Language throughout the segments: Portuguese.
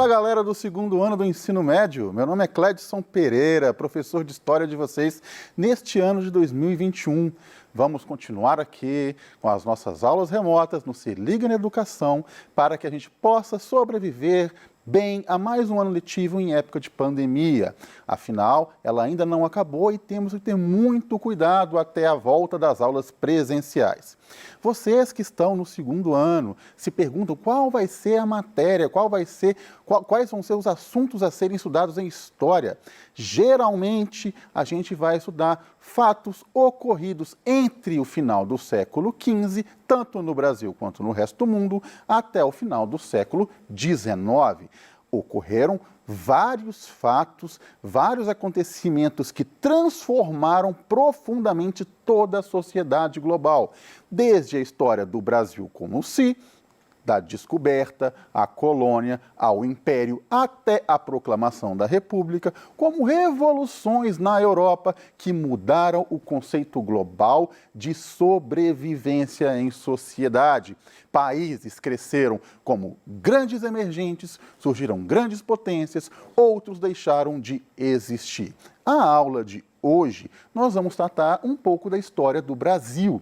Fala, galera do segundo ano do ensino médio. Meu nome é Cledson Pereira, professor de História de vocês neste ano de 2021. Vamos continuar aqui com as nossas aulas remotas no Se Liga na Educação para que a gente possa sobreviver bem a mais um ano letivo em época de pandemia. Afinal, ela ainda não acabou e temos que ter muito cuidado até a volta das aulas presenciais. Vocês que estão no segundo ano se perguntam qual vai ser a matéria, quais vão ser os assuntos a serem estudados em história. Geralmente, a gente vai estudar fatos ocorridos entre o final do século XV, tanto no Brasil quanto no resto do mundo, até o final do século XIX. Ocorreram vários fatos, vários acontecimentos que transformaram profundamente toda a sociedade global, desde a história do Brasil como si, da descoberta, à colônia, ao império, até a proclamação da República, como revoluções na Europa que mudaram o conceito global de sobrevivência em sociedade. Países cresceram como grandes emergentes, surgiram grandes potências, outros deixaram de existir. A aula de hoje, nós vamos tratar um pouco da história do Brasil.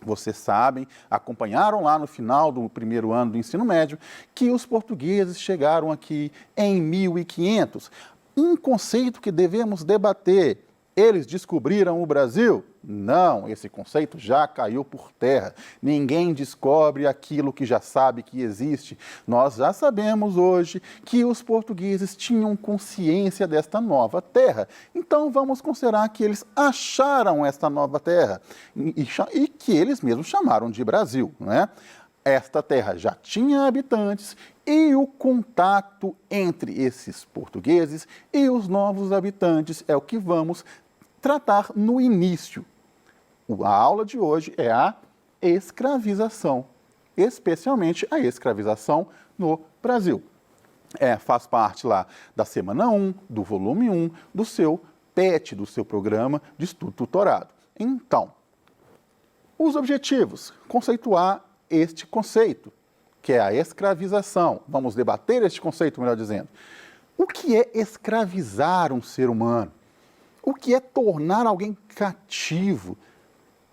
Vocês sabem, acompanharam lá no final do primeiro ano do ensino médio, que os portugueses chegaram aqui em 1500. Um conceito que devemos debater: eles descobriram o Brasil? Não, esse conceito já caiu por terra. Ninguém descobre aquilo que já sabe que existe. Nós já sabemos hoje que os portugueses tinham consciência desta nova terra. Então vamos considerar que eles acharam esta nova terra e que eles mesmos chamaram de Brasil, não é? Esta terra já tinha habitantes e o contato entre esses portugueses e os novos habitantes é o que vamos tratar no início. A aula de hoje é a escravização, especialmente a escravização no Brasil. Faz parte lá da semana 1, do volume 1, do seu PET, do seu programa de estudo tutorado. Então, os objetivos: conceituar este conceito, que é a escravização. Vamos debater este conceito, melhor dizendo. O que é escravizar um ser humano? O que é tornar alguém cativo?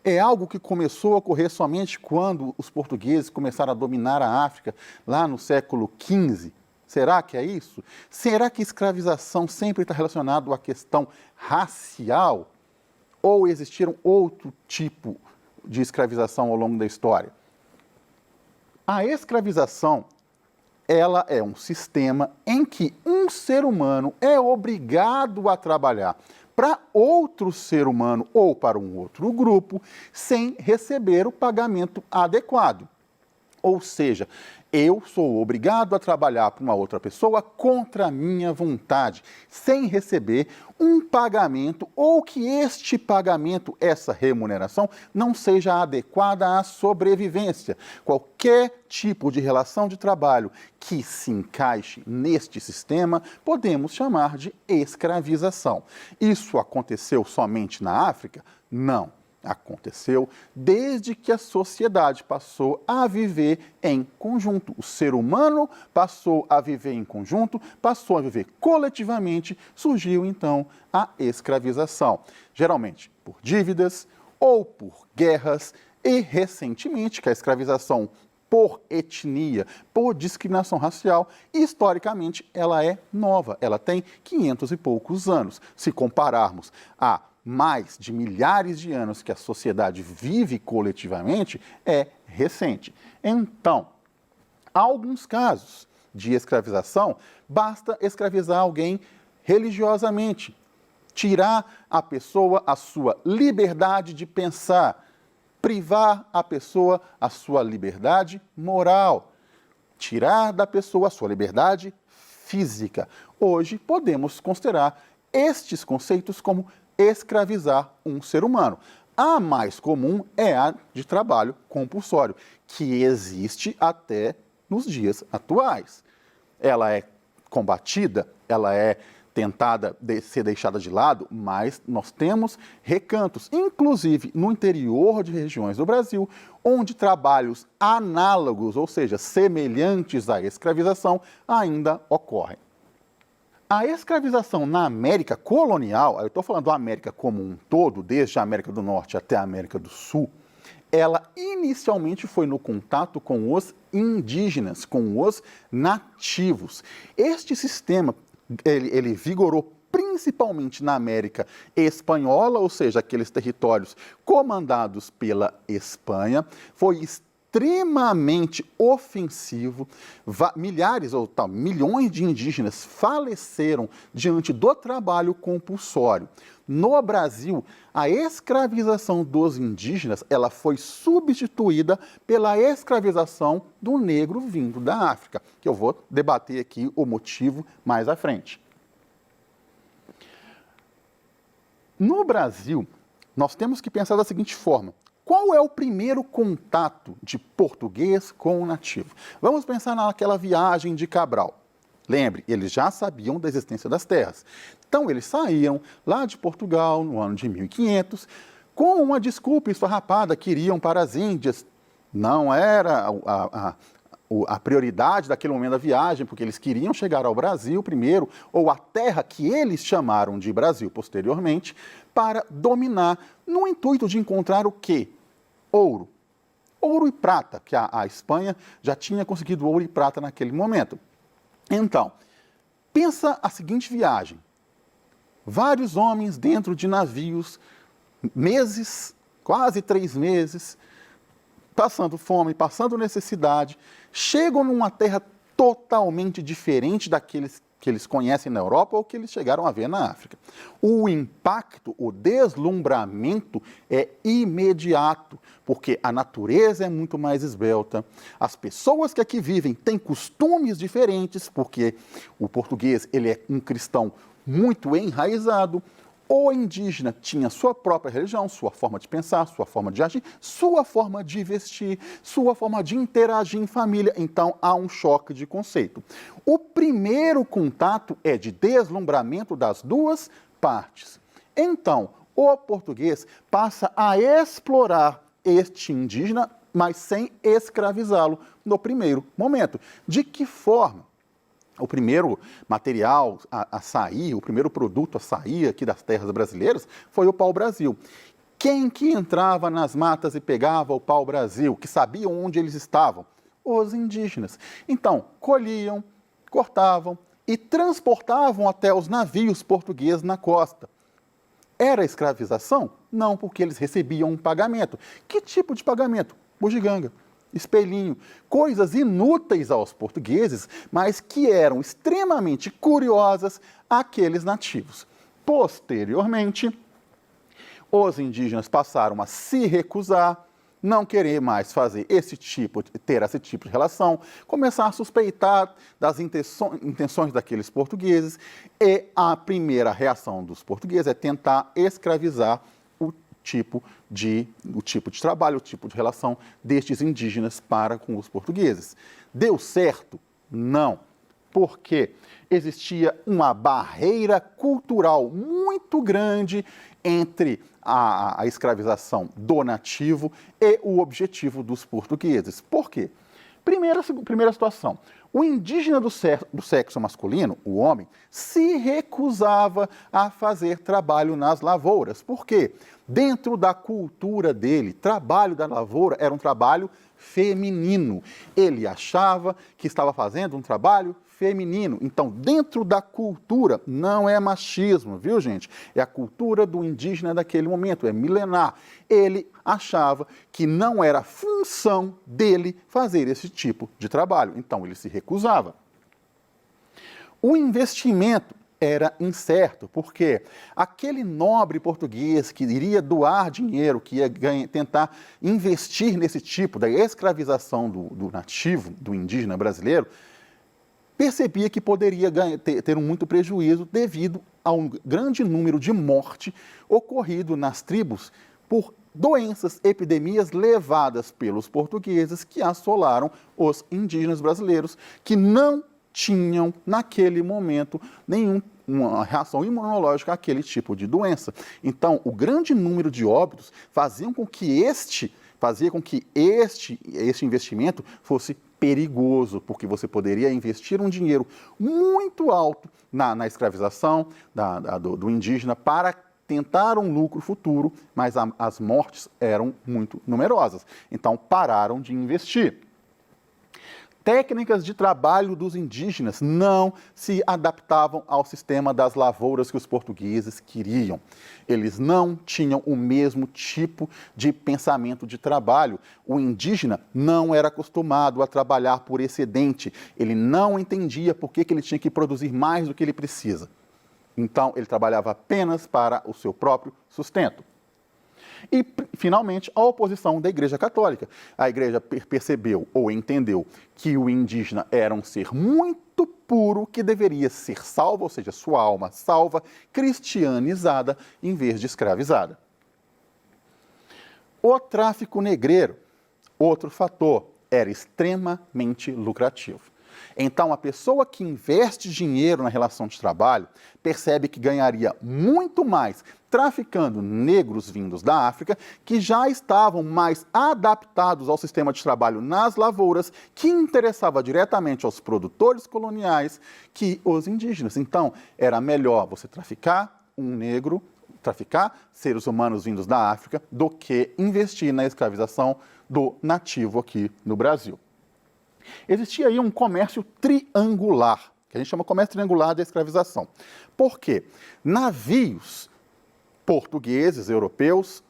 É algo que começou a ocorrer somente quando os portugueses começaram a dominar a África, lá no século XV? Será que é isso? Será que escravização sempre está relacionado à questão racial? Ou existiram outro tipo de escravização ao longo da história? A escravização, ela é um sistema em que um ser humano é obrigado a trabalhar para outro ser humano ou para um outro grupo sem receber o pagamento adequado. Ou seja, eu sou obrigado a trabalhar para uma outra pessoa contra a minha vontade, sem receber um pagamento ou que este pagamento, essa remuneração, não seja adequada à sobrevivência. Qualquer tipo de relação de trabalho que se encaixe neste sistema, podemos chamar de escravização. Isso aconteceu somente na África? Não. Aconteceu desde que a sociedade passou a viver em conjunto. O ser humano passou a viver em conjunto, passou a viver coletivamente, surgiu então a escravização. Geralmente por dívidas ou por guerras e recentemente que a escravização por etnia, por discriminação racial, historicamente ela é nova, ela tem 500 e poucos anos. Se compararmos a mais de milhares de anos que a sociedade vive coletivamente, é recente. Então, há alguns casos de escravização, basta escravizar alguém religiosamente, tirar a pessoa a sua liberdade de pensar, privar a pessoa a sua liberdade moral, tirar da pessoa a sua liberdade física. Hoje podemos considerar estes conceitos como escravizar um ser humano. A mais comum é a de trabalho compulsório, que existe até nos dias atuais. Ela é combatida, ela é tentada ser deixada de lado, mas nós temos recantos, inclusive no interior de regiões do Brasil, onde trabalhos análogos, ou seja, semelhantes à escravização, ainda ocorrem. A escravização na América colonial, eu estou falando da América como um todo, desde a América do Norte até a América do Sul, ela inicialmente foi no contato com os indígenas, com os nativos. Este sistema, ele vigorou principalmente na América espanhola, ou seja, aqueles territórios comandados pela Espanha, foi extremamente ofensivo. Milhares ou milhões de indígenas faleceram diante do trabalho compulsório. No Brasil, a escravização dos indígenas, ela foi substituída pela escravização do negro vindo da África, que eu vou debater aqui o motivo mais à frente. No Brasil, nós temos que pensar da seguinte forma: qual é o primeiro contato de português com o nativo? Vamos pensar naquela viagem de Cabral. Lembre, eles já sabiam da existência das terras. Então, eles saíram lá de Portugal no ano de 1500, com uma desculpa esfarrapada que iriam para as Índias. Não era a prioridade daquele momento da viagem, porque eles queriam chegar ao Brasil primeiro, ou à terra que eles chamaram de Brasil posteriormente, para dominar, no intuito de encontrar o quê? Ouro. Ouro e prata, que a Espanha já tinha conseguido ouro e prata naquele momento. Então, pensa a seguinte viagem: vários homens dentro de navios, meses, quase 3 meses, passando fome, passando necessidade, chegam numa terra totalmente diferente daqueles que eles conhecem na Europa ou que eles chegaram a ver na África. O impacto, o deslumbramento é imediato, porque a natureza é muito mais esbelta, as pessoas que aqui vivem têm costumes diferentes, porque o português ele é um cristão muito enraizado. O indígena tinha sua própria religião, sua forma de pensar, sua forma de agir, sua forma de vestir, sua forma de interagir em família. Então, há um choque de conceito. O primeiro contato é de deslumbramento das duas partes. Então, o português passa a explorar este indígena, mas sem escravizá-lo no primeiro momento. De que forma? O primeiro material a sair, o primeiro produto a sair aqui das terras brasileiras foi o pau-brasil. Quem que entrava nas matas e pegava o pau-brasil, que sabiam onde eles estavam? Os indígenas. Então, colhiam, cortavam e transportavam até os navios portugueses na costa. Era escravização? Não, porque eles recebiam um pagamento. Que tipo de pagamento? Bugiganga, espelhinho, coisas inúteis aos portugueses, mas que eram extremamente curiosas àqueles nativos. Posteriormente, os indígenas passaram a se recusar, não querer mais ter esse tipo de relação, começar a suspeitar das intenções daqueles portugueses, e a primeira reação dos portugueses é tentar escravizar o tipo de trabalho, o tipo de relação destes indígenas para com os portugueses. Deu certo? Não. Porque existia uma barreira cultural muito grande entre a escravização do nativo e o objetivo dos portugueses. Por quê? Primeira situação. O indígena do sexo masculino, o homem, se recusava a fazer trabalho nas lavouras. Por quê? Dentro da cultura dele, trabalho da lavoura era um trabalho feminino. Ele achava que estava fazendo um trabalho feminino. Então, dentro da cultura, não é machismo, viu, gente? É a cultura do indígena daquele momento, é milenar. Ele achava que não era função dele fazer esse tipo de trabalho. Então, ele se recusava. O investimento era incerto, porque aquele nobre português que iria doar dinheiro, que ia tentar investir nesse tipo da escravização do nativo, do indígena brasileiro, percebia que poderia ter muito prejuízo devido a um grande número de morte ocorrido nas tribos por doenças, epidemias levadas pelos portugueses que assolaram os indígenas brasileiros, que não tinham, naquele momento, uma reação imunológica àquele tipo de doença. Então, o grande número de óbitos fazia com que este investimento fosse perigoso, porque você poderia investir um dinheiro muito alto na escravização do indígena para tentar um lucro futuro, mas as mortes eram muito numerosas. Então, pararam de investir. Técnicas de trabalho dos indígenas não se adaptavam ao sistema das lavouras que os portugueses queriam. Eles não tinham o mesmo tipo de pensamento de trabalho. O indígena não era acostumado a trabalhar por excedente. Ele não entendia por que ele tinha que produzir mais do que ele precisa. Então, ele trabalhava apenas para o seu próprio sustento. E, finalmente, a oposição da Igreja Católica. A Igreja percebeu ou entendeu que o indígena era um ser muito puro que deveria ser salvo, ou seja, sua alma salva, cristianizada, em vez de escravizada. O tráfico negreiro, outro fator, era extremamente lucrativo. Então, a pessoa que investe dinheiro na relação de trabalho percebe que ganharia muito mais traficando negros vindos da África, que já estavam mais adaptados ao sistema de trabalho nas lavouras, que interessava diretamente aos produtores coloniais que os indígenas. Então, era melhor você traficar traficar seres humanos vindos da África, do que investir na escravização do nativo aqui no Brasil. Existia aí um comércio triangular, que a gente chama comércio triangular da escravização. Por quê? Navios portugueses, europeus,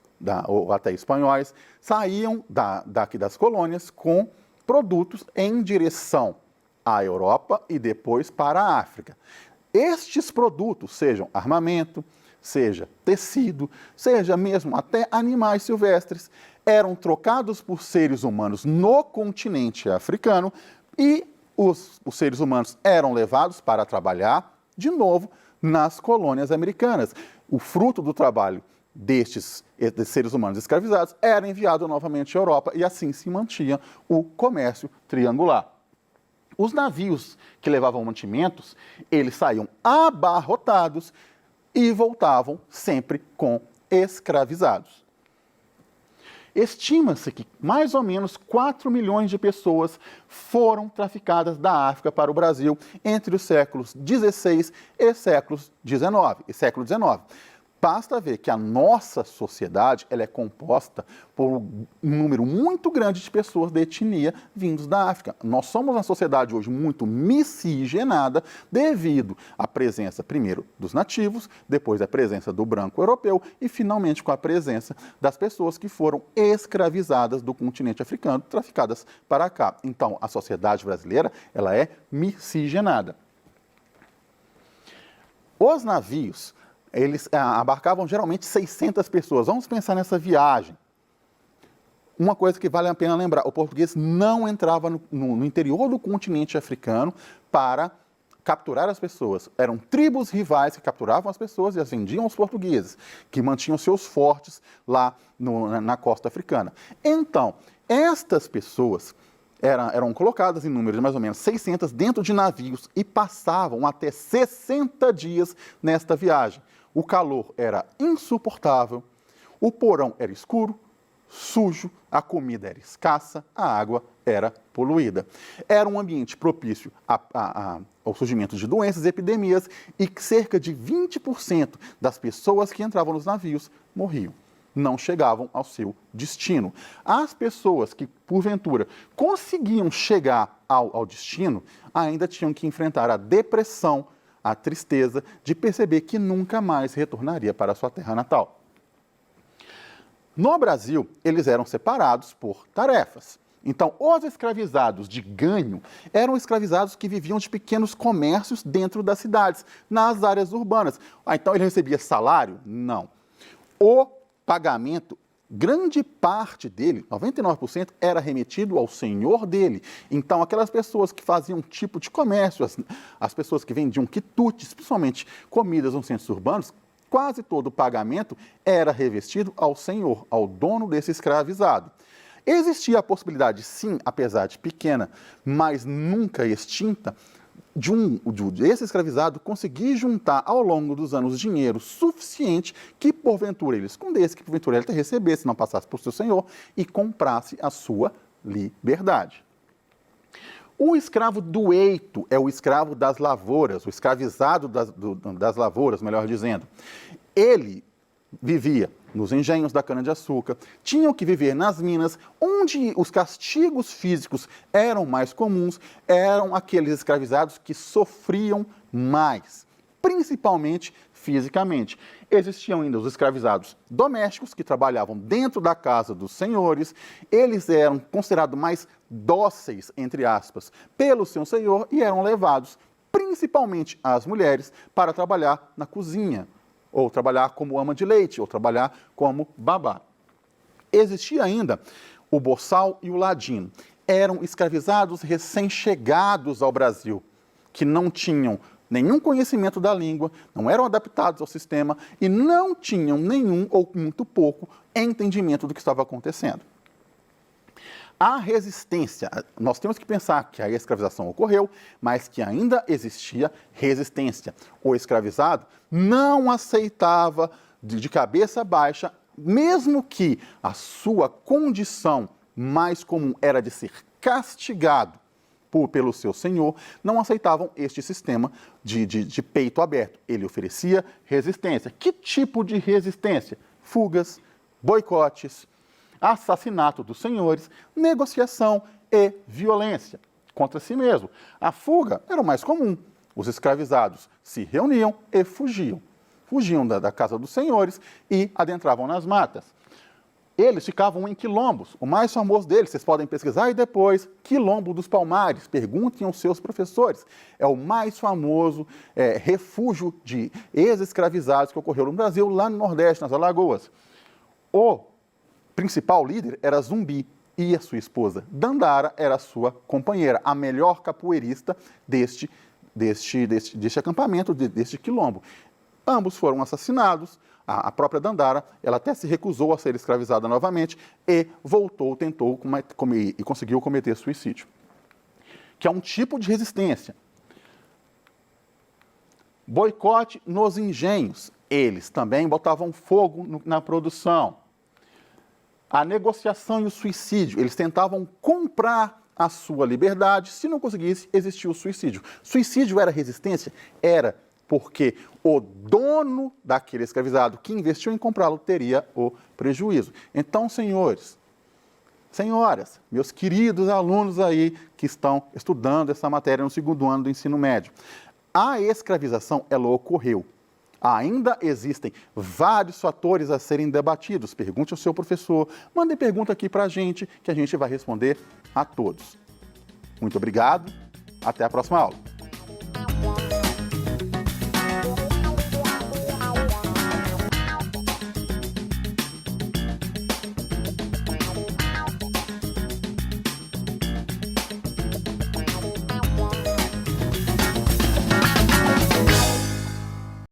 ou até espanhóis, saíam daqui das colônias com produtos em direção à Europa e depois para a África. Estes produtos, sejam armamento, seja tecido, seja mesmo até animais silvestres, eram trocados por seres humanos no continente africano e os seres humanos eram levados para trabalhar, de novo, nas colônias americanas. O fruto do trabalho destes seres humanos escravizados era enviado novamente à Europa e assim se mantinha o comércio triangular. Os navios que levavam mantimentos, eles saíam abarrotados e voltavam sempre com escravizados. Estima-se que mais ou menos 4 milhões de pessoas foram traficadas da África para o Brasil entre os séculos XVI e século XIX. Basta ver que a nossa sociedade ela é composta por um número muito grande de pessoas de etnia vindos da África. Nós somos uma sociedade hoje muito miscigenada devido à presença, primeiro, dos nativos, depois a presença do branco europeu e, finalmente, com a presença das pessoas que foram escravizadas do continente africano, traficadas para cá. Então, a sociedade brasileira ela é miscigenada. Os navios eles abarcavam geralmente 600 pessoas. Vamos pensar nessa viagem. Uma coisa que vale a pena lembrar, o português não entrava no interior do continente africano para capturar as pessoas. Eram tribos rivais que capturavam as pessoas e as vendiam aos portugueses, que mantinham seus fortes lá na costa africana. Então, estas pessoas eram colocadas em número de mais ou menos 600 dentro de navios e passavam até 60 dias nesta viagem. O calor era insuportável, o porão era escuro, sujo, a comida era escassa, a água era poluída. Era um ambiente propício ao surgimento de doenças e epidemias e cerca de 20% das pessoas que entravam nos navios morriam. Não chegavam ao seu destino. As pessoas que, porventura, conseguiam chegar ao destino, ainda tinham que enfrentar a depressão, a tristeza de perceber que nunca mais retornaria para a sua terra natal. No Brasil, eles eram separados por tarefas. Então, os escravizados de ganho eram escravizados que viviam de pequenos comércios dentro das cidades, nas áreas urbanas. Então, ele recebia salário? Não. O pagamento, grande parte dele, 99%, era remetido ao senhor dele. Então, aquelas pessoas que faziam um tipo de comércio, as pessoas que vendiam quitutes, principalmente comidas nos centros urbanos, quase todo o pagamento era revestido ao senhor, ao dono desse escravizado. Existia a possibilidade, sim, apesar de pequena, mas nunca extinta, esse escravizado conseguir juntar ao longo dos anos dinheiro suficiente que porventura ele escondesse, que porventura ele recebesse, não passasse por seu senhor e comprasse a sua liberdade. O escravo do eito é o escravo das lavouras, o escravizado das lavouras, melhor dizendo. Ele vivia nos engenhos da cana-de-açúcar, tinham que viver nas minas, onde os castigos físicos eram mais comuns, eram aqueles escravizados que sofriam mais, principalmente fisicamente. Existiam ainda os escravizados domésticos, que trabalhavam dentro da casa dos senhores, eles eram considerados mais dóceis, entre aspas, pelo seu senhor e eram levados, principalmente as mulheres, para trabalhar na cozinha, ou trabalhar como ama de leite, ou trabalhar como babá. Existia ainda o boçal e o ladino. Eram escravizados recém-chegados ao Brasil, que não tinham nenhum conhecimento da língua, não eram adaptados ao sistema e não tinham nenhum ou muito pouco entendimento do que estava acontecendo. A resistência, nós temos que pensar que a escravização ocorreu, mas que ainda existia resistência. O escravizado não aceitava de cabeça baixa, mesmo que a sua condição mais comum era de ser castigado pelo seu senhor, não aceitavam este sistema de peito aberto. Ele oferecia resistência. Que tipo de resistência? Fugas, boicotes, assassinato dos senhores, negociação e violência contra si mesmo. A fuga era o mais comum. Os escravizados se reuniam e fugiam. Fugiam da casa dos senhores e adentravam nas matas. Eles ficavam em quilombos. O mais famoso deles, vocês podem pesquisar e depois, Quilombo dos Palmares. Perguntem aos seus professores. É o mais famoso refúgio de ex-escravizados que ocorreu no Brasil, lá no Nordeste, nas Alagoas. O principal líder era Zumbi e a sua esposa Dandara era a sua companheira, a melhor capoeirista deste acampamento, deste quilombo. Ambos foram assassinados. A própria Dandara, ela até se recusou a ser escravizada novamente e voltou, tentou e conseguiu cometer suicídio, que é um tipo de resistência. Boicote nos engenhos. Eles também botavam fogo na produção. A negociação e o suicídio. Eles tentavam comprar a sua liberdade. Se não conseguisse, existia o suicídio. Suicídio era resistência? Era, porque o dono daquele escravizado que investiu em comprá-lo teria o prejuízo. Então, senhores, senhoras, meus queridos alunos aí que estão estudando essa matéria no segundo ano do ensino médio, a escravização, ela ocorreu. Ainda existem vários fatores a serem debatidos. Pergunte ao seu professor, mande pergunta aqui para a gente, que a gente vai responder a todos. Muito obrigado, até a próxima aula.